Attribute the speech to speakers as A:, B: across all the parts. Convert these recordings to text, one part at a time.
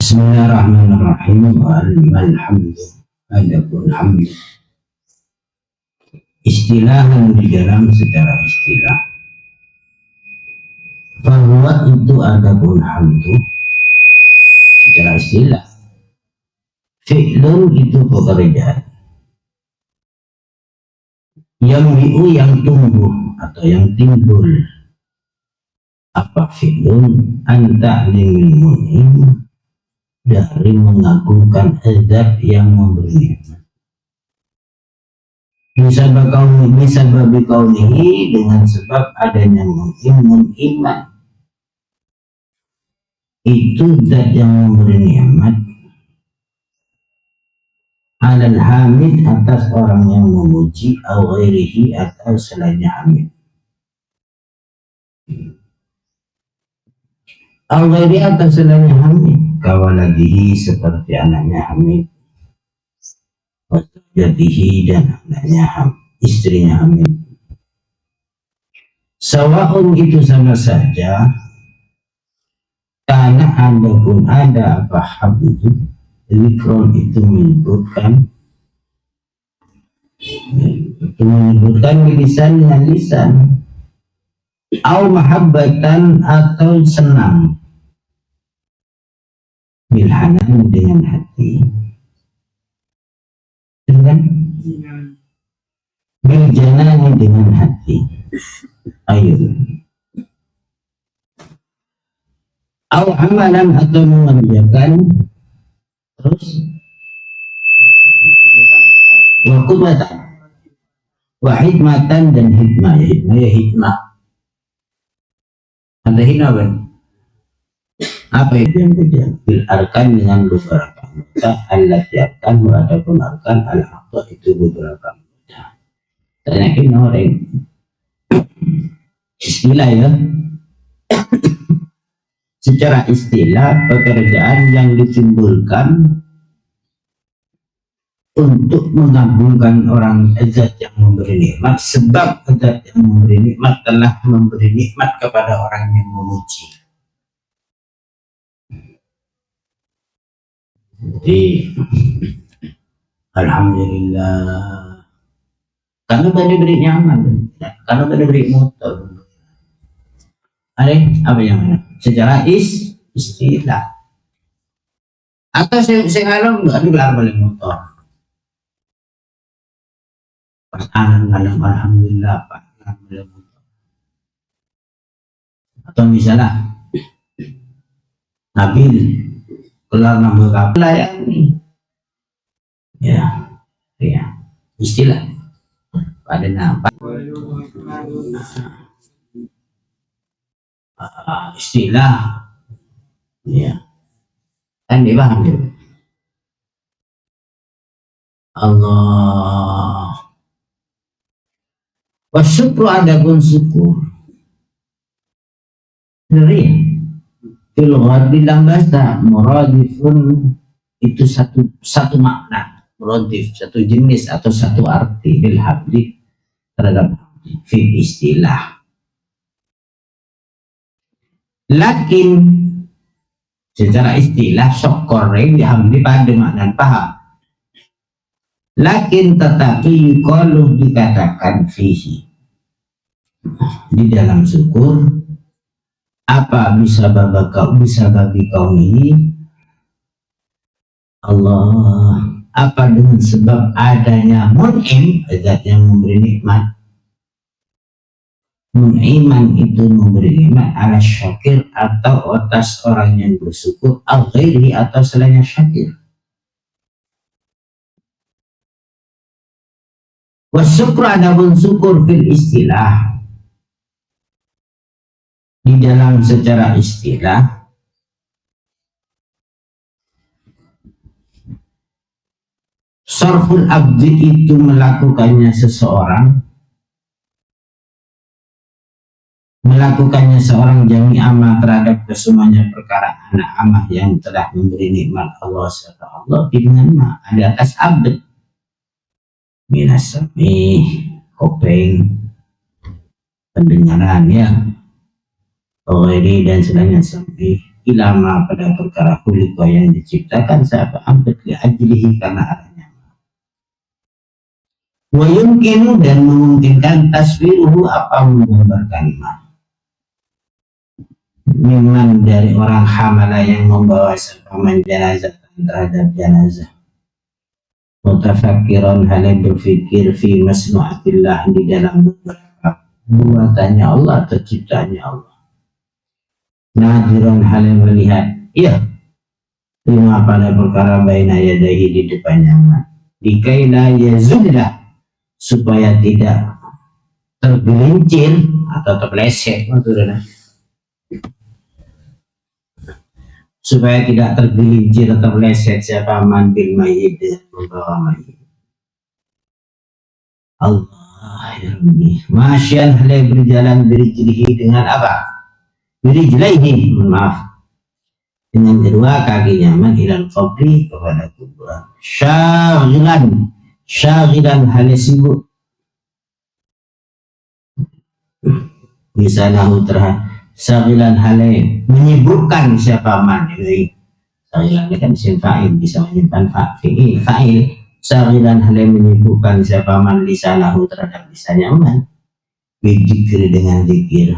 A: Bismillahirrahmanirrahim. Alhamdulillah. Istilahan di dalam secara istilah, bahwa itu adapun hamdu secara istilah, fi'lun itu pekerjaan yang tumbuh atau yang timbul. Apa fi'lun? Anta limin munim, dari mengagungkan zat yang memberi nikmat. Bisa babi kaunihi, dengan sebab adanya iman. Itu zat yang memberi nikmat. Alal hamid, atas orang yang memuji, atau ghairihi, atau selainnya hamid. Atau ghairi, atau selainnya hamid. Kawaladihi, seperti anaknya hamid. Wasjadihi, dan anaknya istrinya hamid. Sawa'un, itu sama saja. Karena ada pun ada apa hamid, zikron itu menyebutkan lisan dengan lisan, au mahabbatan, atau senang, bilhanan, dengan hati, dengan biljanani, dengan hati. Ayo. Au amalan, atau mengerjakan. Terus wakubatan, wahidmatan, dan hikmah. Hikmah ada hikmah kan? Apa itu yang kejam? Bil arkan, dengan beberapa mudah. Allah tiapkan, adapun arkan al-haqqa, itu beberapa mudah. Tanyakin orang istilah ya. Secara istilah, pekerjaan yang ditimbulkan untuk mengagungkan orang zat yang memberi nikmat, sebab zat yang memberi nikmat telah memberi nikmat kepada orang yang memuji. Jadi alhamdulillah, karena pada beri nyaman, karena pada beri motor. Apa yang mana? Secara istilah. Atau sekarang nggak digelar balik motor. Pasangan ngalam alhamdulillah, pasangan balik motor. Atau misalnya Nabil kelar nambah kapal layani. Ya, istilah. Pada nampak. Istilah, ya, kan dipaham ya. Allah. Wasyukru, adapun syukur. Dari fil ghadi dalam bahasa muradifun, itu satu makna, muradif, satu jenis atau satu arti, bil habdi, terhadap fil istilah. Lakin secara istilah syukur dihamdi pada makna paham. Lakin tetapi kalau dikatakan fihi, di dalam syukur, apa bisa bagi kaum ini Allah, apa dengan sebab adanya mun'im, zat yang memberi nikmat. Mun'iman itu memberi nikmat ala syakir, atau atas orang yang bersyukur, al ghairi, atau selainnya syakir. Wasyukru, adapun syukur fil istilah, di dalam secara istilah, sarful abdi, itu melakukannya seseorang melakukannya seorang jami amah terhadap kesemuanya perkara anak amah yang telah memberi nikmat Allah serta Allah dengan ma di atas abd minas sami kopeng pendengaran ya ini dan selainnya sampai ilama pada perkara kulika yang diciptakan sahabat abd li ajlihi karena adanya wa yumkinu dan memungkinkan taswiruhu apa menggambarkan ma memang dari orang hamala yang membawa sepaman jenazah terhadap jenazah mutafakiran hal yang berfikir fi masnu'atillah di dalam beberapa buatannya Allah atau ciptaannya Allah nadiran hal yang melihat iya lima pada perkara baina yadahi di depannya dikaila yazullah supaya tidak tergelincir atau terpeleset supaya tidak tergelincir atau terpeleset siapa man bil mayyit dengan membawa mayit Allah ya Rabbi masyan halai berjalan berijlihi dengan apa berijlaihi maaf dengan kedua kakinya man ilal qabri kepada kuburan syaghilan halai sibuk misalahu terhadap syaghilan halai menyibukkan siapa man syaghilan kan isim fa'il bisa menyimpan fa'il syaghilan halai menyibukkan siapa man lisalahu terhadap lisannya man bidzikri dengan zikir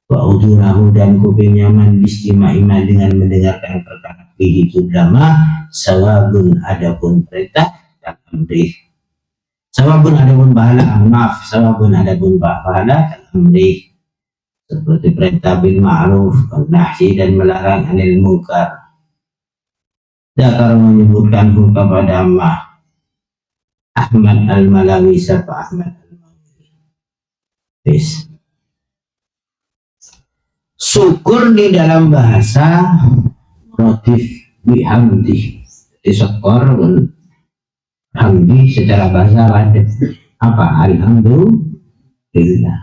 A: wa udunahu dan kupingnya man bistima'ima dengan mendengarkan perkara itu drama sawabun adapun perintah dan amrih sawabun adapun pahala maaf sawabun adapun pahala dan amrih seperti perintah bil ma'ruf nahyi dan melarang anil munkar Dakar menyebutkan kepada Ahmad al-Malawi siapa Ahmad al-Malawi syukur di dalam bahasa motif bihamdi di syukur hamdi secara bahasa ada apa alhamdulillah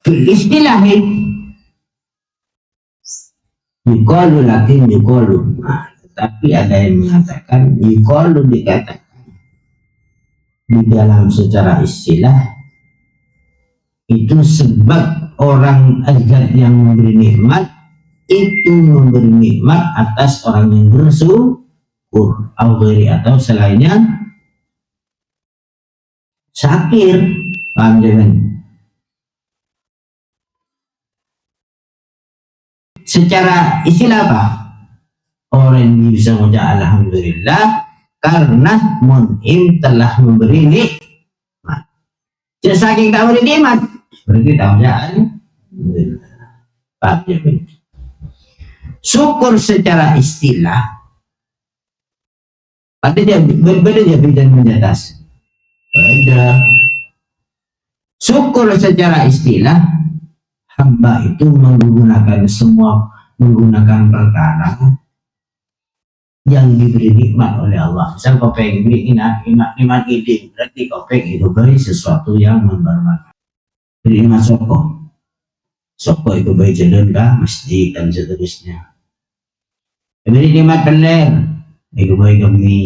A: istilahi yuqalu lakin yuqalu tetapi ada yang mengatakan yuqalu dikatakan di dalam secara istilah itu sebab orang azat yang memberi nikmat itu memberi nikmat atas orang yang bersyukur atau selainnya syakir paham jangan secara istilah apa orang yang bisa mengucap alhamdulillah karena mun'im telah memberi nikmat. Jadi saking tak memberi nikmat, berarti tak mengucap syukur secara istilah. Beda dia dan menjatas. Beda. Syukur secara istilah, hamba itu menggunakan perkara yang diberi nikmat oleh Allah. Misal kau pengen beri nikmat ide, berarti kau pengen itu beri sesuatu yang membermanfaat. Beri nikmat soko itu beri jalan kah masjid dan seterusnya. Beri nikmat beler, itu beri kami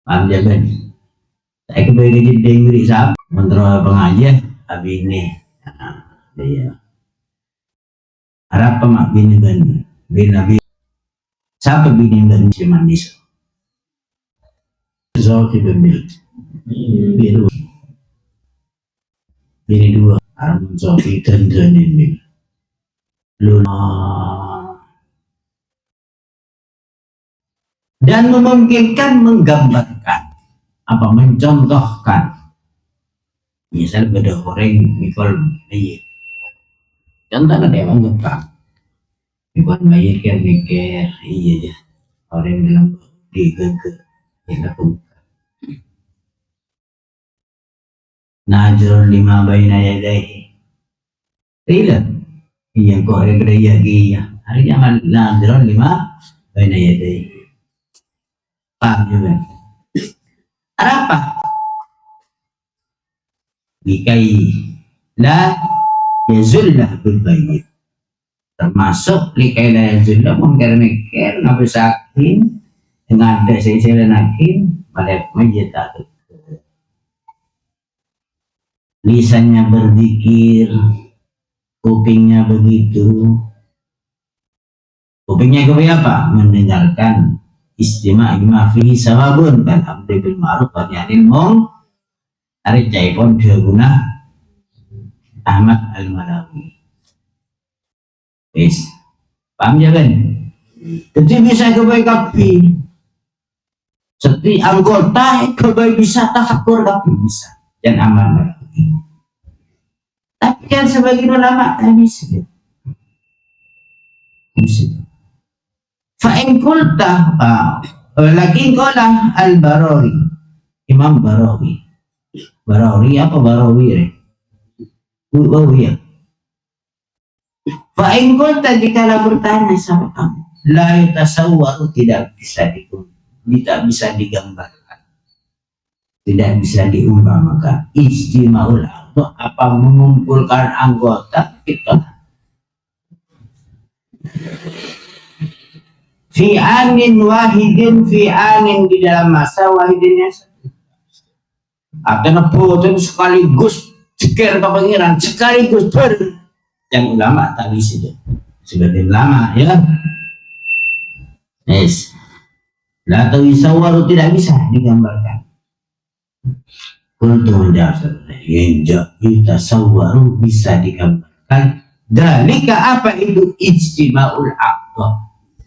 A: paham jalan. Saya beri jadi beri sahab, mentera pengajian abine. Iya. Harap pemak bini bin Nabi. Siapa bini dari manis? Zoki bini biru. Bini dua. Arun Zoki dan ini. Luna. Dan memungkinkan menggambarkan apa mencontohkan. Misal beda orang mikul mayit. Contohnya dia mengepak. Bukan mayit kan mikir, iya ya. Orang dalam digegek, ya aku. Najrul lima baina yadayhi. Tidak. Iya kok ada kedaya iya. Harinya najrul lima baina yadayhi. Paham juga. Apa? Likai la yazullah bil bayyin. Termasuk likai la yazullah mengkir-mikir nabi sakin dengan ada sejalan akin pada majeta lisannya berzikir, kupingnya begitu. Kupingnya kepada apa? Mendengarkan istimewa ma fihi sawabun kan amri bil ma'ruf wa nahi anil munkar. Ari caipon dia guna Ahmad Al-Malawi. Wis. Paham ya kan? Jadi bisa kebaik kapi. Setiap anggota kebaik bisa tafakur kapi bisa. Dan amanah. Tapi kan sebagian ulama tak bisa. Fa'in kulta lagi kolah al-Barawi, Imam Barawi. Barawi apa Barawi ya? Ya. Fa'in kulta jika bertanya sama kamu, la yatasawwaru tidak bisa digambarkan, tidak bisa diumpamakan. Ijtima'ul itu apa mengumpulkan anggota kita fi anin wahidin fi anin di dalam masa wahidinnya atau boten sekaligus cikir ke pengiran sekaligus yang ulama tak bisa sebagai ulama ya yes la tawisawaru tidak bisa digambarkan untuk menjawab kita sawaru bisa digambarkan dalika apa itu ijtima'ul aqdah.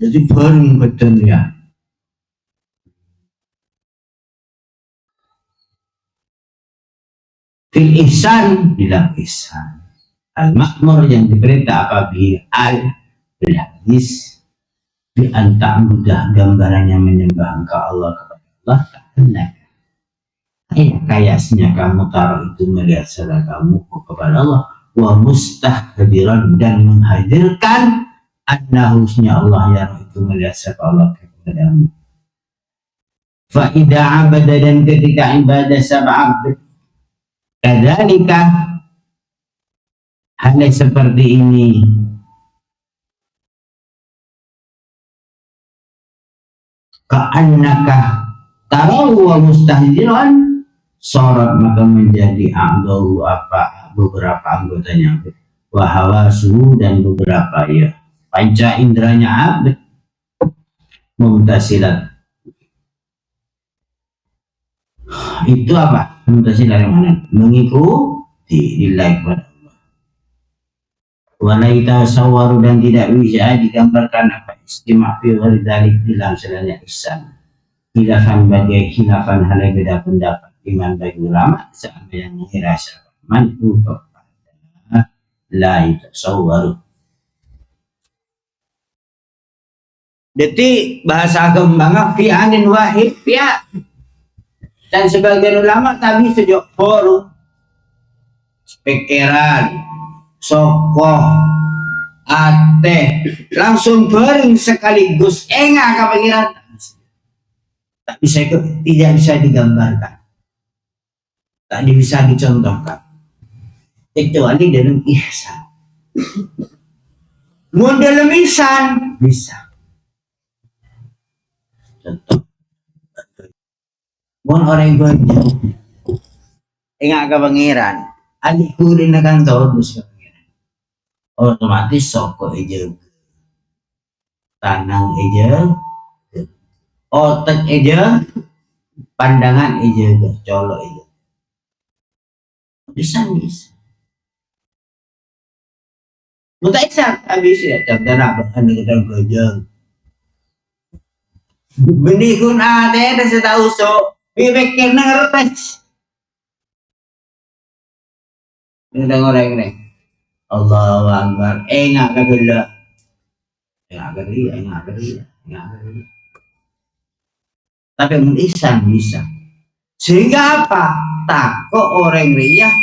A: Jadi bareng betul ya. Fil ihsan bila ihsan. Al-ma'mur yang diperintah apabila bil hadis bi anta mudah gambarannya menyembah engkau Allah kepada Allah ta'ala. Kayaknya kamu taruh itu melihat saudara kamu kepada Allah wa mustahdiran dan menghadirkan annahusnya Allah yang itu melihat siapa Allah kepadamu. Fa'idha abada dan ketika ibadah sab'abd kadzalika hal seperti ini ka'annaka tarahu wa mustahdiran sorot maka menjadi a'dahu apa beberapa anggotanya wa hawasu dan beberapa ya panca indranya abd mumtasilat itu apa mumtasilat yang mana mengikuti lillahi kepada Allah walaita sawaru dan tidak bisa digambarkan apa istimewa fi dzalik dalam selanya ihsan khilafan bagai khilafan hal beda pendapat iman bagi ulama sampai yang mengira man kepada la yatasawwaru. Jadi bahasa agama fi anin wahid ya dan sebagian ulama tadi sejak forum pikiran sokoh ate langsung bareng sekaligus enggak kepikiran tak bisa tidak bisa digambarkan tak bisa dicontohkan kecuali dalam ihsan. Mun dalam ihsan bisa contoh mun orang banyak enggak ke pangeran adik kurin akan tahu terus pangeran otomatis soko aja tanang aja otak aja pandangan aja colok aja bisa muta isak habis ya contoh apa kan kita gojong benih kun ada setahu so bebek kena ngertes ini orang Allahu Akbar enggak kagula enggak kagula tapi ihsan bisa sehingga apa tako orang riyah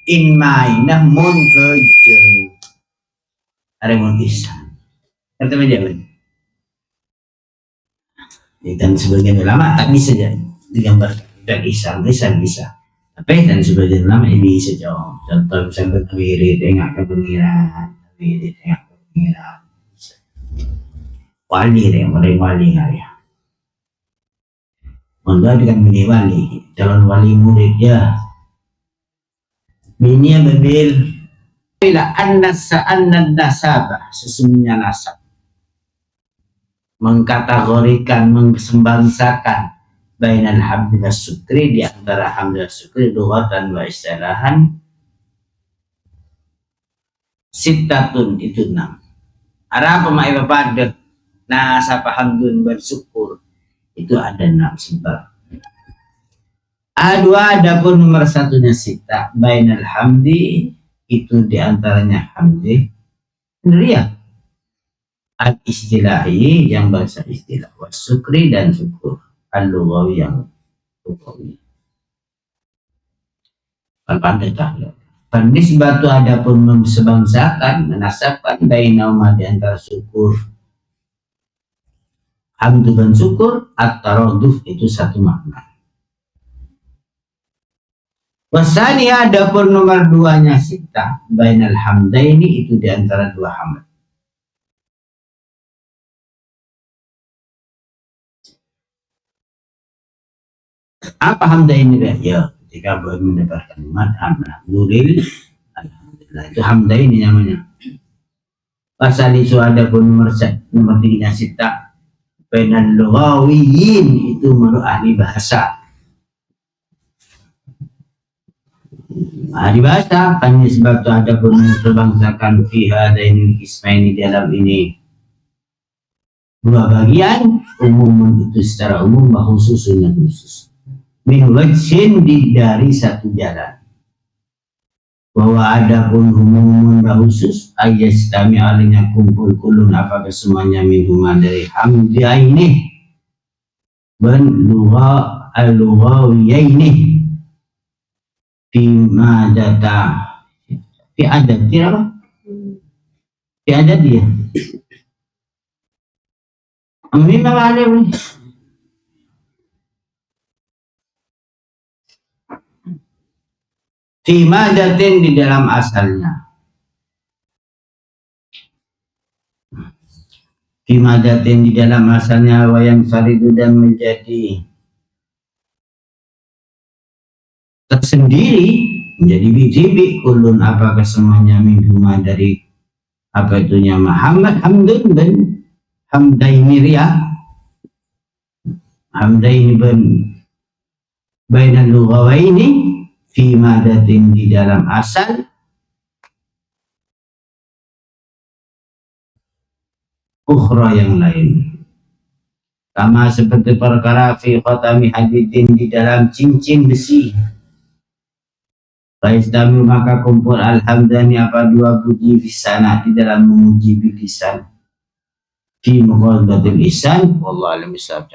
A: in mainah mun kejeng ada mun ihsan kata menjawab dan sebagian ulama tak bisa digambarkan dan isan bisa. Tapi dan sebagian ulama bisa jauh. Contoh misalnya wirid tengah ke pengiran, wirid tengah ke pengiran. Wali deh, mulai wali kali ya. Untuk dengan bini wali, calon wali murid ya. Bini ambil bila anna nasabah, sesungguhnya nasab mengkategorikan, mengesembangsakan bainal hamdi was syukri, di antara hamdi was syukri lughatan wa istilahan sittatun, itu 6. Ada apa mak ibadah nasab hamdun bersyukur itu ada 6 sebab. Adapun nomor satunya sita bainal hamdi, itu diantaranya hamdi ria al istilahi yang bahasa istilah, was syukri dan syukur al lughawi yang lughawi. Pandai tahlil. Nisbatu adapun membangsakan, menasabkan bainahuma di antara syukur hamdu dan syukur at-taraduf, itu satu makna. Wasani adapun nomor 2-nya sita bainal hamdaini, itu di antara 2 hamd. Apa hamdaini ya? Ketika mendapat kalimat alhamdulillah, itu hamdaini namanya. Pasal itu adapun nomor 3-nya sita bainal lughawiyin, itu menurut ahli bahasa. Ahli bahasa kan sebab itu adapun membangsakan fi hadainil ismaini, dalam ini 2 bagian, umum itu secara umum, khususnya khusus. Min wajhin, dari satu jalan. Bahwa adapun umum khusus ayastami alinya kumpul kulun apakah semuanya minhuma dari hamdia ini ban lugha al-lughawiyaini fi madata fi adad apa? Fi adad dia. Amin alim. Fi madatin, di dalam asalnya. Fi madatin, di dalam asalnya, wayang faridu, dan menjadi tersendiri, menjadi bijibi, kulun apakah semuanya minhuma dari apa itunya Muhammad hamdun dan hamdaini ria, hamdaini ben bainal lughawaini fi madatin, di dalam asal ukhra yang lain. Sama seperti perkara fi khatami hadidin, di dalam cincin besi. Faistami, maka kumpul alhamdani apa 2 puji bisana, di dalam memuji bilisan fi muqaddatil isan. Wallahu a'lam bishawab.